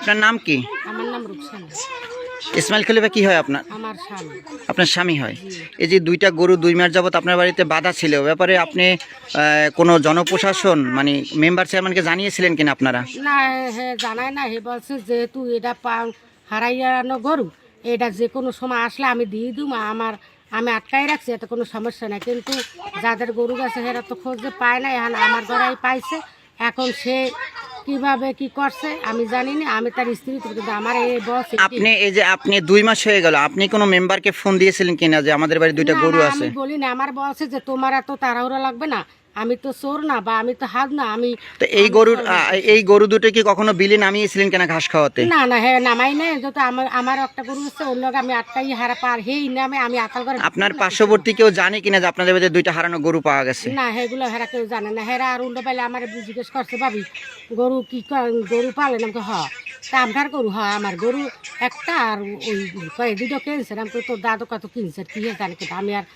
আপনার নাম কি? আমার নাম রুকসানা। ইসমাইল খলিফা কি হয় আপনার? আমার স্বামী। আপনার স্বামী হয়। এই যে দুইটা গরু 2 মাস যাবত আপনার বাড়িতে বাঁধা ছিল, ব্যাপারে আপনি কোনো জনপ্রশাসন মানে মেম্বার চেয়ারম্যানকে জানিয়েছিলেন কিনা আপনারা? না, হে জানায় না। হে বলছে যেহেতু এটা হারাইয়ানো গরু, এটা যে কোনো সময় আসলে আমি দিয়ে দিব, আমি আটকাই রাখছি, এতে কোনো সমস্যা নাই। কিন্তু যাদের গরু গেছে হেরা তো খোঁজে পায় না, এখন আমার গড়াই পাইছে। এখন সে কিভাবে কি করছে আমি জানি না, আমি তার স্ত্রী তো, কিন্তু আমার এই বস। আপনি এই যে আপনি 2 মাস হয়ে গেল, আপনি কোনো মেম্বারকে ফোন দিয়েছিলেন কিনা যে আমাদের বাড়ি দুইটা গরু আছে? আমি বলি না, আমার বলছে যে তোমার এত তাড়াহুড়া লাগবে না, আমি তো চোর না বা আমি তো হাত না। তো এই গরু দুটো কি কখনো বিলে নামিয়েছিলেন কিনা ঘাস খাওয়াতে? না না, হ্যাঁ নামাই নাই। যত আমার একটা গরু আছে, ওর লগে আমি আটকাই হারা পার হেই নামে আমি আকাল করে। আপনার পার্শ্ববর্তী কেউ জানে কিনা যে আপনাদের বাড়িতে দুইটা হারানো গরু পাওয়া গেছে? না, হেগুলো হেরা কেউ জানে না। হেরা আর উল্টো পাইলে আমার জিজ্ঞেস করছে, ভাবি গরু কি গরু পালেন? আমাকে তা আমার গরু আমার গরু একটা, আর ওই দুটো কিনছে। আমি তোর দাদু কত কিনছে কি জানি, কিন্তু আমি আর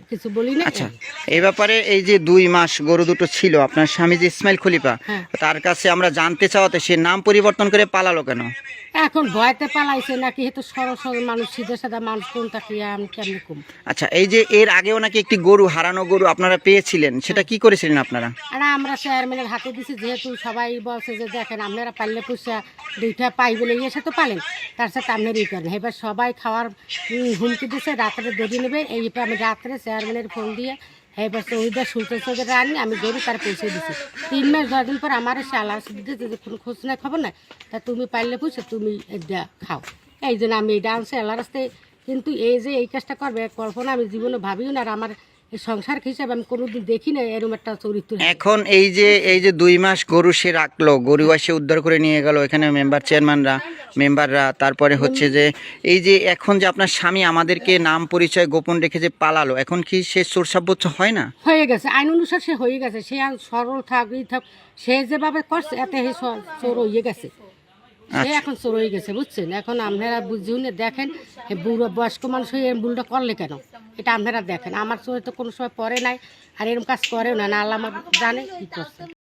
কিছু বলি না। আচ্ছা, এই ব্যাপারে এই যে 2 মাস গরু দুটো ছিল, আপনার স্বামী যে ইসমাইল খলিফা, হ্যাঁ। তার কাছে আমরা জানতে চাওয়াতে সে নাম পরিবর্তন করে পালালো কেন? এখন ভয়তে পালাইছে নাকি? হেতু সরল সরল মানুষ, সিধা সাদা মানুষ, কোনটা কি আমি কেমনি কম। আচ্ছা, এই যে এর আগেও নাকি একটি গরু হারানো গরু আপনারা পেয়েছিলেন, সেটা কি করেছিলেন আপনারা? আর আমরা চেয়ারম্যানের হাতে দিছি, যেহেতু সবাই বলছে যে দেখেন আপনারা পারলে পয়সা দুইটা পাইবেন, এই এসে তো পালেন, তার সাথে আপনার ই করেন। এবার সবাই খাওয়ার হুমকি দিচ্ছে, রাত্রে দড়ি নেবে। এইবার আমি রাত্রে চেয়ারম্যানের ফোন দিয়ে এবার ওইটা শুনতেছে যে রানি আমি গরু তার পয়সা দিচ্ছি। 3 মাস 10 দিন পর আমার এসে আল্লাহ দিতে যে কোনো খোঁজ নাই খবর নাই, তা তুমি পারলে পয়সা তুমি এটা খাও। এই জন্য আমি এটা আনছি আল্লাহ রাস্তায়। কিন্তু এই যে এই কাজটা করবে কল্পনা আমি জীবনে ভাবিও না। আর আমার এই সংসার হিসাবে আমি কোনোদিন দেখি না এরকম একটা চরিত্র। এখন এই যে 2 মাস গরু সে রাখলো, গরু এসে উদ্ধার করে নিয়ে গেল এখানে মেম্বাররা, তারপরে হচ্ছে যে এই যে এখন যে আপনার স্বামী আমাদেরকে নাম পরিচয় গোপন রেখে যে পালালো, এখন কি সে চোর সাব্যস্ত হয় না? হয়ে গেছে, আইন অনুসার সে হয়ে গেছে। সে আর সরল থাক ই থাক, সে যেভাবে করছে এতে হে চোর হয়ে গেছে। সে এখন চোর হয়ে গেছে, বুঝছেন? এখন আপনারা বুঝিও না, দেখেন বুড়ো বয়স্ক মানুষ হয়ে এরম ভুলটা করলে কেন, এটা আপনারা দেখেন। আমার চোরে তো কোনো সময় পরে নাই, আর এরকম কাজ করেও না, আল্লাহ আমার জানে কি করছে।